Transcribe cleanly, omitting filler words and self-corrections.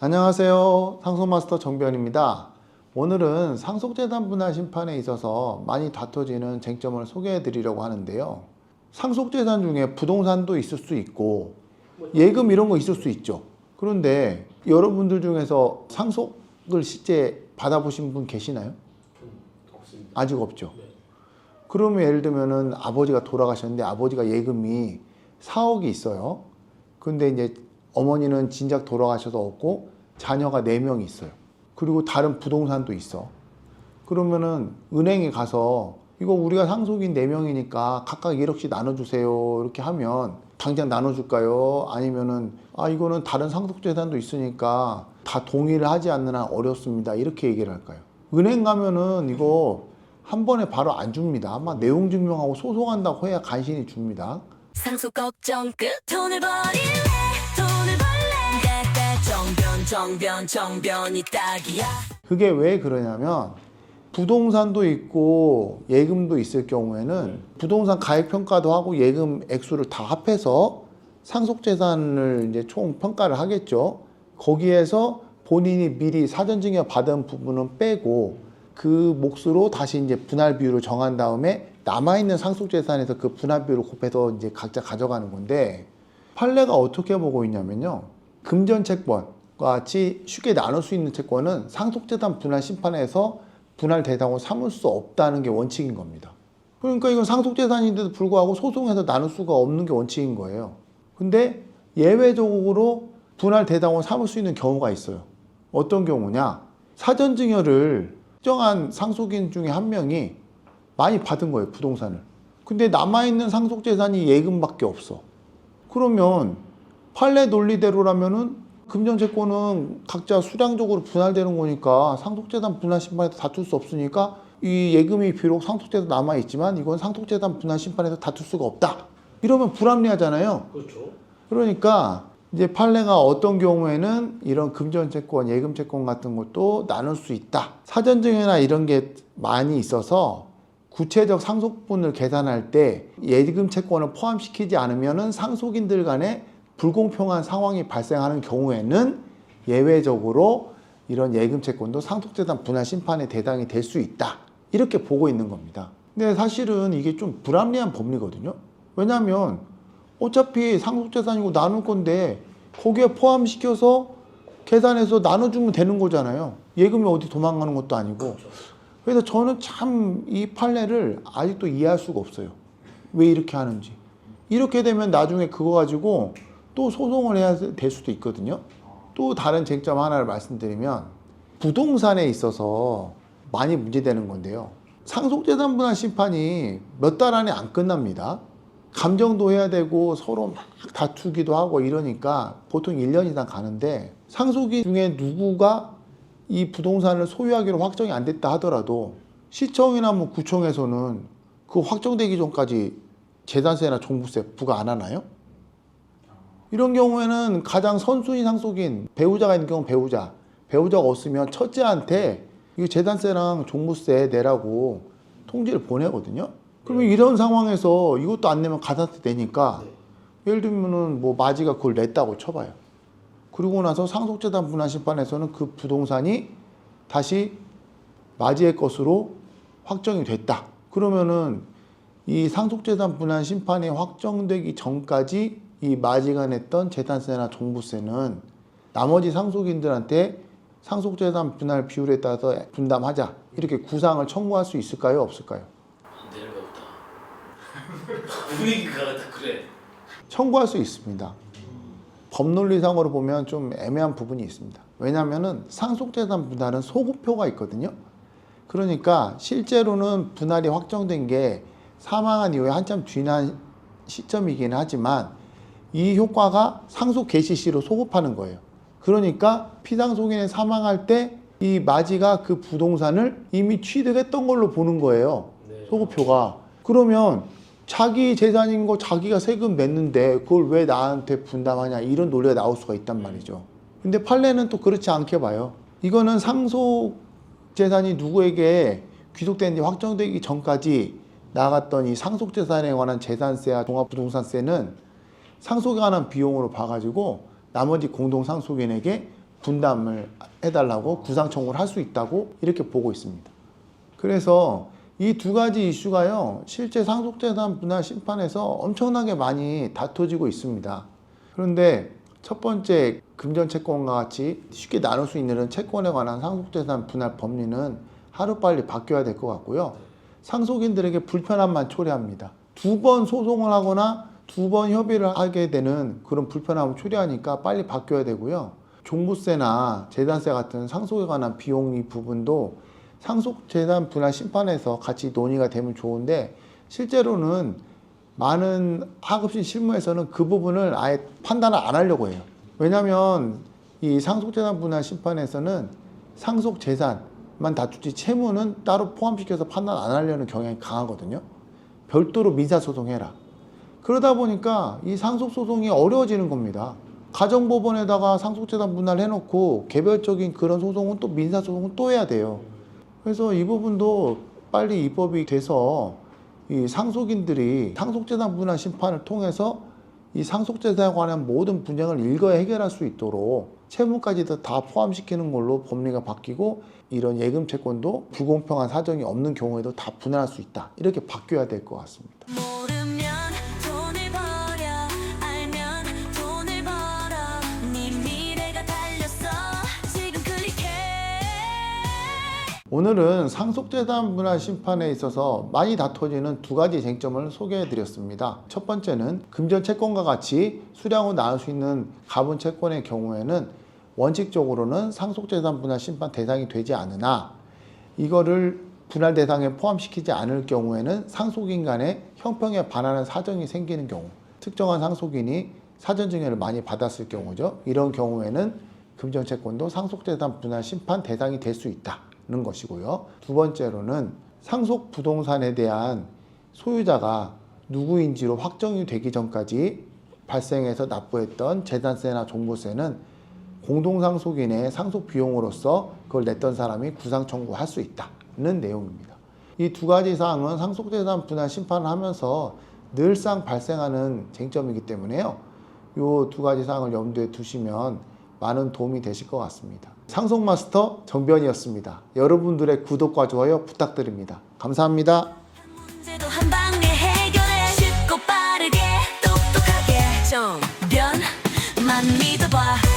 안녕하세요. 상속마스터 정변입니다. 오늘은 상속재산 분할 심판에 있어서 많이 다퉈지는 쟁점을 소개해 드리려고 하는데요. 상속재산 중에 부동산도 있을 수 있고 예금 이런 거 있을 수 있죠. 그런데 여러분들 중에서 상속을 실제 받아보신 분 계시나요? 없습니다. 아직 없죠. 네. 그러면 예를 들면은 아버지가 돌아가셨는데 아버지가 예금이 4억이 있어요. 근데 이제 어머니는 진작 돌아가셔서 없고 자녀가 4명이 있어요. 그리고 다른 부동산도 있어. 그러면은 은행에 가서 이거 우리가 상속인 4명이니까 각각 1억씩 나눠주세요. 이렇게 하면 당장 나눠줄까요? 아니면은 이거는 다른 상속재산도 있으니까 다 동의를 하지 않는 한 어렵습니다. 이렇게 얘기를 할까요? 은행 가면은 이거 한 번에 바로 안 줍니다. 아마 내용 증명하고 소송한다고 해야 간신히 줍니다. 상속 걱정 끝 돈을 버릴래 돈을 벌래 정변이 딱이야. 그게 왜 그러냐면 부동산도 있고 예금도 있을 경우에는 부동산 가액 평가도 하고 예금 액수를 다 합해서 상속재산을 이제 총 평가를 하겠죠. 거기에서 본인이 미리 사전증여 받은 부분은 빼고 그 몫으로 다시 이제 분할 비율을 정한 다음에 남아있는 상속재산에서 그 분할 비율을 곱해서 이제 각자 가져가는 건데, 판례가 어떻게 보고 있냐면요. 금전채권과 같이 쉽게 나눌 수 있는 채권은 상속재산 분할 심판에서 분할 대상으로 삼을 수 없다는 게 원칙인 겁니다. 그러니까 이건 상속재산인데도 불구하고 소송해서 나눌 수가 없는 게 원칙인 거예요. 근데 예외적으로 분할 대상으로 삼을 수 있는 경우가 있어요. 어떤 경우냐? 사전증여를 특정한 상속인 중에 한 명이 많이 받은 거예요, 부동산을. 근데 남아있는 상속재산이 예금밖에 없어. 그러면 판례 논리대로라면은 금전채권은 각자 수량적으로 분할되는 거니까 상속재산 분할 심판에서 다툴 수 없으니까 이 예금이 비록 상속재산 남아있지만 이건 상속재산 분할 심판에서 다툴 수가 없다. 이러면 불합리하잖아요. 그렇죠. 그러니까 이제 판례가 어떤 경우에는 이런 금전채권, 예금채권 같은 것도 나눌 수 있다. 사전증여나 이런 게 많이 있어서 구체적 상속분을 계산할 때 예금채권을 포함시키지 않으면 상속인들 간에 불공평한 상황이 발생하는 경우에는 예외적으로 이런 예금채권도 상속재산 분할 심판의 대상이 될 수 있다. 이렇게 보고 있는 겁니다. 근데 사실은 이게 좀 불합리한 법리거든요. 왜냐하면 어차피 상속재산이고 나눌 건데 거기에 포함시켜서 계산해서 나눠주면 되는 거잖아요. 예금이 어디 도망가는 것도 아니고. 그래서 저는 참 이 판례를 아직도 이해할 수가 없어요. 왜 이렇게 하는지. 이렇게 되면 나중에 그거 가지고 또 소송을 해야 될 수도 있거든요. 또 다른 쟁점 하나를 말씀드리면 부동산에 있어서 많이 문제되는 건데요. 상속재산 분할 심판이 몇 달 안에 안 끝납니다. 감정도 해야 되고 서로 막 다투기도 하고 이러니까 보통 1년 이상 가는데, 상속인 중에 누구가 이 부동산을 소유하기로 확정이 안 됐다 하더라도 시청이나 뭐 구청에서는 그 확정되기 전까지 재산세나 종부세 부과 안 하나요? 이런 경우에는 가장 선순위 상속인 배우자가 있는 경우 배우자가 없으면 첫째한테 이거 재산세랑 종부세 내라고 통지를 보내거든요. 그러면 이런 상황에서 이것도 안 내면 가산세 되니까 예를 들면은 뭐 마지가 그걸 냈다고 쳐봐요. 그러고 나서 상속재산 분할 심판에서는 그 부동산이 다시 마지의 것으로 확정이 됐다. 그러면은 이 상속재산 분할 심판이 확정되기 전까지 이 마지가 냈던 재산세나 종부세는 나머지 상속인들한테 상속재산 분할 비율에 따라서 분담하자. 이렇게 구상을 청구할 수 있을까요? 없을까요? 안 되는 거 보다. 분위기가 다 그래. 청구할 수 있습니다. 법논리상으로 보면 좀 애매한 부분이 있습니다. 왜냐하면 상속재산 분할은 소급표가 있거든요. 그러니까 실제로는 분할이 확정된 게 사망한 이후에 한참 지난 시점이긴 하지만 이 효과가 상속 개시 시로 소급하는 거예요. 그러니까 피상속인이 사망할 때 이 마지가 그 부동산을 이미 취득했던 걸로 보는 거예요. 소급표가. 그러면 자기 재산인 거 자기가 세금 냈는데 그걸 왜 나한테 분담하냐, 이런 논리가 나올 수가 있단 말이죠. 근데 판례는 또 그렇지 않게 봐요. 이거는 상속 재산이 누구에게 귀속되는지 확정되기 전까지 나갔던 이 상속 재산에 관한 재산세와 종합부동산세는 상속에 관한 비용으로 봐가지고 나머지 공동 상속인에게 분담을 해달라고 구상 청구를 할 수 있다고 이렇게 보고 있습니다. 그래서 이 두 가지 이슈가요, 실제 상속재산 분할 심판에서 엄청나게 많이 다퉈지고 있습니다. 그런데 첫 번째 금전채권과 같이 쉽게 나눌 수 있는 채권에 관한 상속재산 분할 법리는 하루빨리 바뀌어야 될 것 같고요. 상속인들에게 불편함만 초래합니다. 두 번 소송을 하거나 두 번 협의를 하게 되는 그런 불편함을 초래하니까 빨리 바뀌어야 되고요. 종부세나 재산세 같은 상속에 관한 비용 이 부분도 상속재산 분할 심판에서 같이 논의가 되면 좋은데, 실제로는 많은 하급심 실무에서는 그 부분을 아예 판단을 안 하려고 해요. 왜냐하면 이 상속재산 분할 심판에서는 상속재산만 다투지 채무는 따로 포함시켜서 판단 안 하려는 경향이 강하거든요. 별도로 민사소송해라. 그러다 보니까 이 상속소송이 어려워지는 겁니다. 가정법원에다가 상속재산 분할 해놓고 개별적인 그런 소송은 또 민사소송은 또 해야 돼요. 그래서 이 부분도 빨리 입법이 돼서 이 상속인들이 상속재산 분할 심판을 통해서 이 상속재산에 관한 모든 분쟁을 일거에 해결할 수 있도록 채무까지도 다 포함시키는 걸로 법리가 바뀌고, 이런 예금 채권도 불공평한 사정이 없는 경우에도 다 분할할 수 있다, 이렇게 바뀌어야 될 것 같습니다. 모르면 돈을 버려 알면 돈을 벌어 네 미래가 달렸어 지금 클릭해. 오늘은 상속재산 분할 심판에 있어서 많이 다퉈지는 두 가지 쟁점을 소개해 드렸습니다. 첫 번째는 금전채권과 같이 수량 후 나눌 수 있는 가분채권의 경우에는 원칙적으로는 상속재산 분할 심판 대상이 되지 않으나, 이거를 분할 대상에 포함시키지 않을 경우에는 상속인 간의 형평에 반하는 사정이 생기는 경우, 특정한 상속인이 사전증여를 많이 받았을 경우죠. 이런 경우에는 금전채권도 상속재산 분할 심판 대상이 될 수 있다는 것이고요. 두 번째로는 상속 부동산에 대한 소유자가 누구인지로 확정이 되기 전까지 발생해서 납부했던 재산세나 종부세는 공동상속인의 상속 비용으로서 그걸 냈던 사람이 구상 청구할 수 있다는 내용입니다. 이 두 가지 사항은 상속재산 분할 심판을 하면서 늘상 발생하는 쟁점이기 때문에요. 이 두 가지 사항을 염두에 두시면 많은 도움이 되실 것 같습니다. 상속마스터 정변이었습니다. 여러분들의 구독과 좋아요 부탁드립니다. 감사합니다. 문제도 한 방에 해결해 쉽고 빠르게 똑똑하게 정변만 믿어봐.